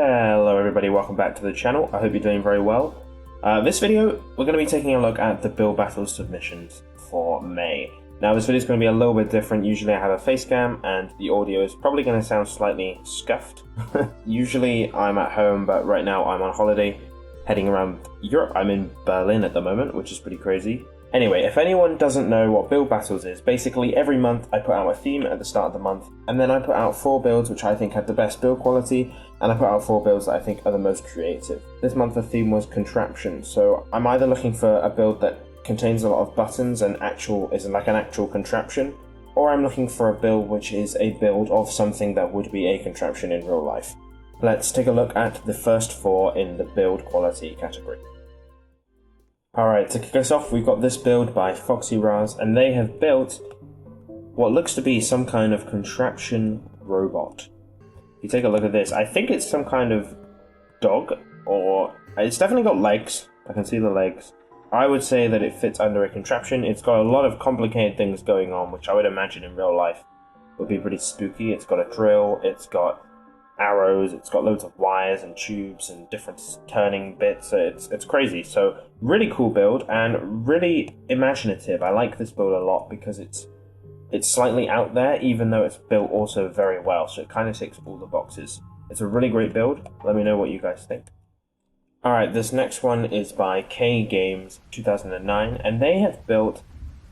Hello everybody, welcome back to the channel. I hope you're doing very well. This video, we're going to be taking a look at the build battle submissions for May. Now this video is going to be a little bit different. Usually I have a face cam and the audio is probably going to sound slightly scuffed. Usually I'm at home, but right now I'm on holiday heading around Europe. I'm in Berlin at the moment, which is pretty crazy. Anyway, if anyone doesn't know what build battles is, basically every month I put out a theme at the start of the month, and then I put out 4 builds which I think have the best build quality, and I put out 4 builds that I think are the most creative. This month the theme was Contraption, so I'm either looking for a build that contains a lot of buttons and is like an actual contraption, or I'm looking for a build which is a build of something that would be a contraption in real life. Let's take a look at the first 4 in the build quality category. Alright, to kick us off, we've got this build by Foxy Raz, and they have built what looks to be some kind of contraption robot. If you take a look at this, I think it's some kind of dog, or it's definitely got legs. I can see the legs. I would say that it fits under a contraption. It's got a lot of complicated things going on, which I would imagine in real life would be pretty spooky. It's got a drill, it's got arrows, it's got loads of wires and tubes and different turning bits. It's crazy. So really cool build and really imaginative. I like this build a lot because it's slightly out there, even though it's built also very well, so it kind of ticks all the boxes. It's a really great build. Let me know what you guys think. Alright, this next one is by K Games 2009, and they have built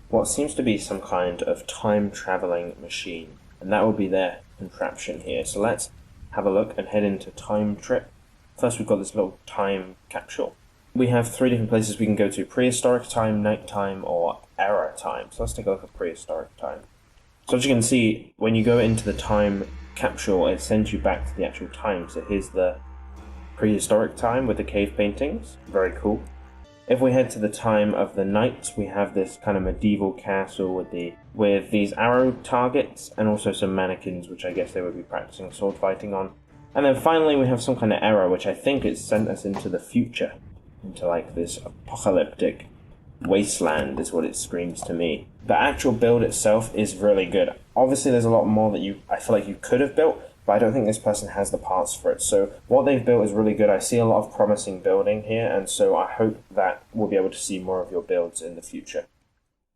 what seems to be some kind of time-traveling machine, and that will be their contraption here. So let's have a look and head into Time Trip. First we've got this little time capsule. We have 3 different places we can go to: prehistoric time, night time, or era time. So let's take a look at prehistoric time. So as you can see, when you go into the time capsule, it sends you back to the actual time. So here's the prehistoric time with the cave paintings. Very cool. If we head to the time of the night, we have this kind of medieval castle with these arrow targets and also some mannequins, which I guess they would be practicing sword fighting on. And then finally we have some kind of era, which I think it sent us into the future, into like this apocalyptic wasteland is what it screams to me. The actual build itself is really good. Obviously there's a lot more that I feel like you could have built, but I don't think this person has the parts for it. So what they've built is really good. I see a lot of promising building here, and so I hope that we'll be able to see more of your builds in the future.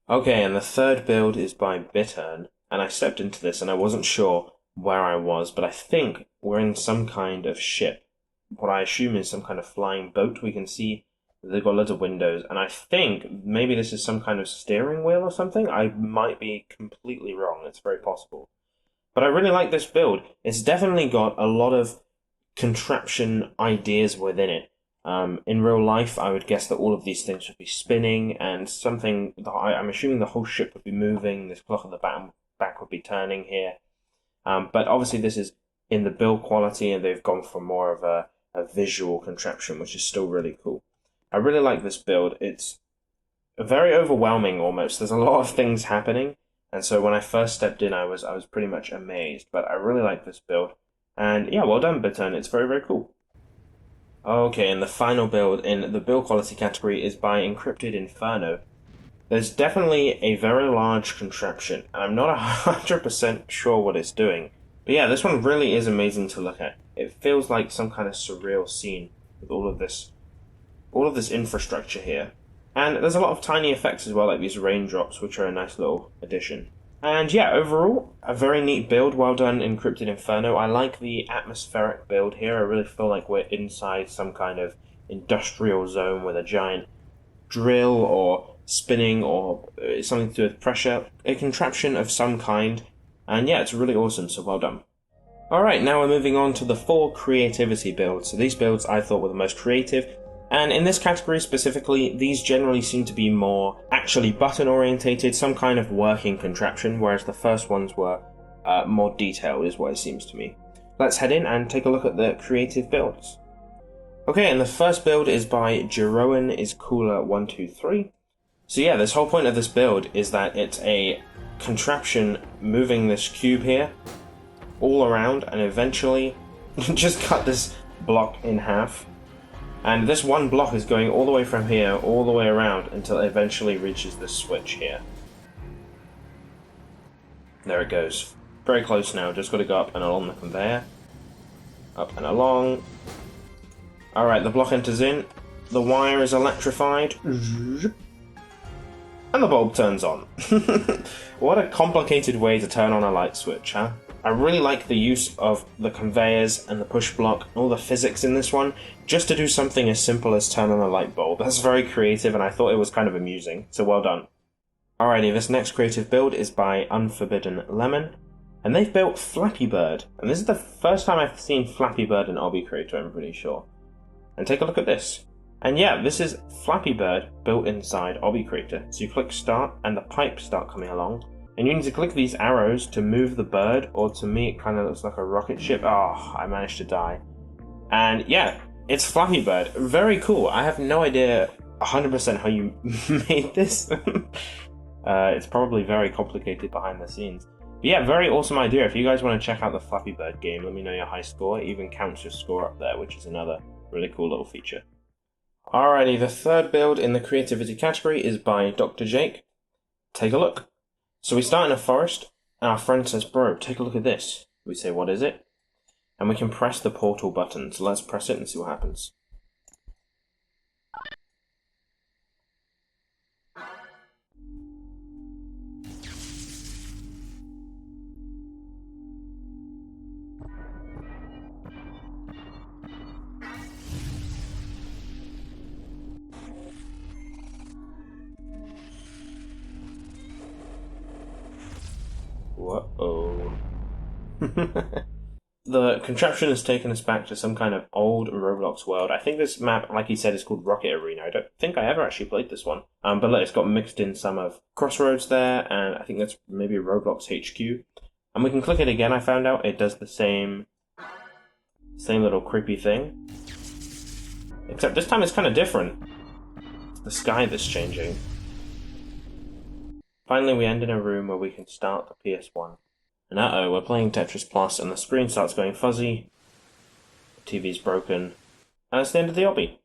Okay, and the third build is by Bittern, and I stepped into this and I wasn't sure where I was, but I think we're in some kind of ship. What I assume is some kind of flying boat. We can see they've got loads of windows, and I think maybe this is some kind of steering wheel or something. I might be completely wrong. It's very possible. But I really like this build. It's definitely got a lot of contraption ideas within it. In real life, I would guess that all of these things would be spinning, and I'm assuming the whole ship would be moving, this clock at the back would be turning here. But obviously this is in the build quality, and they've gone for more of a visual contraption, which is still really cool. I really like this build. It's very overwhelming almost. There's a lot of things happening. And so when I first stepped in, I was pretty much amazed, but I really like this build. And yeah, well done, Bittern. It's very, very cool. Okay, and the final build in the build quality category is by Encrypted Inferno. There's definitely a very large contraption, and I'm not 100% sure what it's doing. But yeah, this one really is amazing to look at. It feels like some kind of surreal scene with all of this infrastructure here. And there's a lot of tiny effects as well, like these raindrops, which are a nice little addition. And yeah, overall, a very neat build. Well done, Encrypted Inferno. I like the atmospheric build here. I really feel like we're inside some kind of industrial zone with a giant drill or spinning or something to do with pressure. A contraption of some kind. And yeah, it's really awesome, so well done. Alright, now we're moving on to the 4 creativity builds. So these builds I thought were the most creative. And in this category specifically, these generally seem to be more actually button orientated, some kind of working contraption, whereas the first ones were more detailed is what it seems to me. Let's head in and take a look at the creative builds. Okay, and the first build is by Jeroen is Cooler 123. So yeah, this whole point of this build is that it's a contraption moving this cube here all around and eventually just cut this block in half. And this one block is going all the way from here, all the way around, until it eventually reaches this switch here. There it goes. Very close now, just got to go up and along the conveyor. Up and along. Alright, the block enters in. The wire is electrified. And the bulb turns on. What a complicated way to turn on a light switch, huh? I really like the use of the conveyors and the push block, all the physics in this one, just to do something as simple as turn on a light bulb. That's very creative, and I thought it was kind of amusing, so well done. Alrighty, this next creative build is by Unforbidden Lemon, and they've built Flappy Bird. And this is the first time I've seen Flappy Bird in Obby Creator, I'm pretty sure. And take a look at this. And yeah, this is Flappy Bird built inside Obby Creator. So you click start, and the pipes start coming along. And you need to click these arrows to move the bird, or to me it kind of looks like a rocket ship. Oh, I managed to die. And yeah, it's Flappy Bird. Very cool. I have no idea 100% how you made this. It's probably very complicated behind the scenes. But yeah, very awesome idea. If you guys want to check out the Flappy Bird game, let me know your high score. It even counts your score up there, which is another really cool little feature. Alrighty, the third build in the creativity category is by Dr. Jake. Take a look. So we start in a forest, and our friend says, bro, take a look at this. We say, what is it? And we can press the portal button, so let's press it and see what happens. Whoa. The contraption has taken us back to some kind of old Roblox world. I think this map, like he said, is called Rocket Arena. I don't think I ever actually played this one. But look, it's got mixed in some of Crossroads there, and I think that's maybe Roblox HQ. And we can click it again, I found out. It does the same little creepy thing. Except this time it's kind of different. It's the sky that's changing. Finally, we end in a room where we can start the PS1. And uh-oh, we're playing Tetris Plus, and the screen starts going fuzzy. The TV's broken. And it's the end of the obby.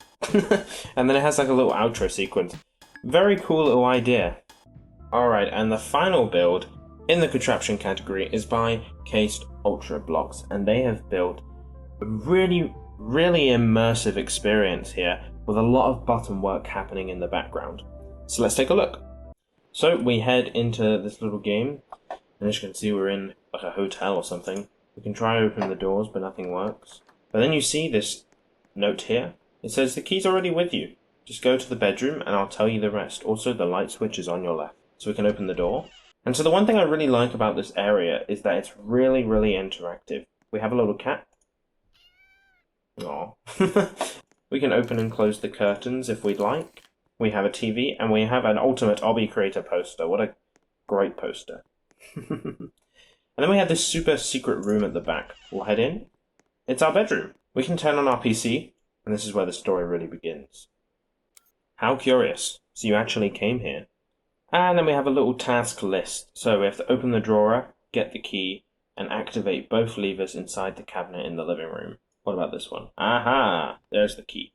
And then it has like a little outro sequence. Very cool little idea. Alright, and the final build in the contraption category is by Cased Ultra Blocks. And they have built a really, really immersive experience here with a lot of button work happening in the background. So let's take a look. So we head into this little game, and as you can see we're in like a hotel or something. We can try to open the doors, but nothing works. But then you see this note here. It says the key's already with you. Just go to the bedroom and I'll tell you the rest. Also, the light switch is on your left. So we can open the door. And so the one thing I really like about this area is that it's really, really interactive. We have a little cat. Aww. We can open and close the curtains if we'd like. We have a TV, and we have an ultimate Obby Creator poster. What a great poster. And then we have this super secret room at the back. We'll head in. It's our bedroom. We can turn on our PC, and this is where the story really begins. How curious. So you actually came here. And then we have a little task list. So we have to open the drawer, get the key, and activate both levers inside the cabinet in the living room. What about this one? Aha! There's the key.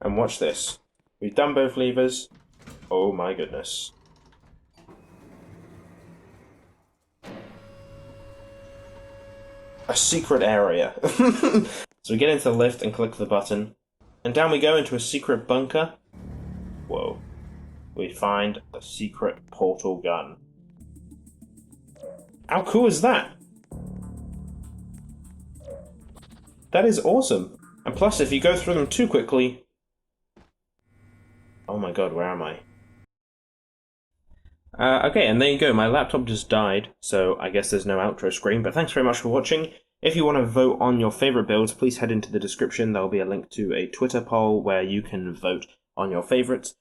And watch this. We've done both levers. Oh my goodness. A secret area. So we get into the lift and click the button. And down we go into a secret bunker. Whoa. We find a secret portal gun. How cool is that? That is awesome. And plus, if you go through them too quickly... Oh my god, where am I? Okay, and there you go. My laptop just died, so I guess there's no outro screen, but thanks very much for watching. If you want to vote on your favourite builds, please head into the description. There will be a link to a Twitter poll where you can vote on your favourites.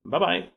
Bye-bye.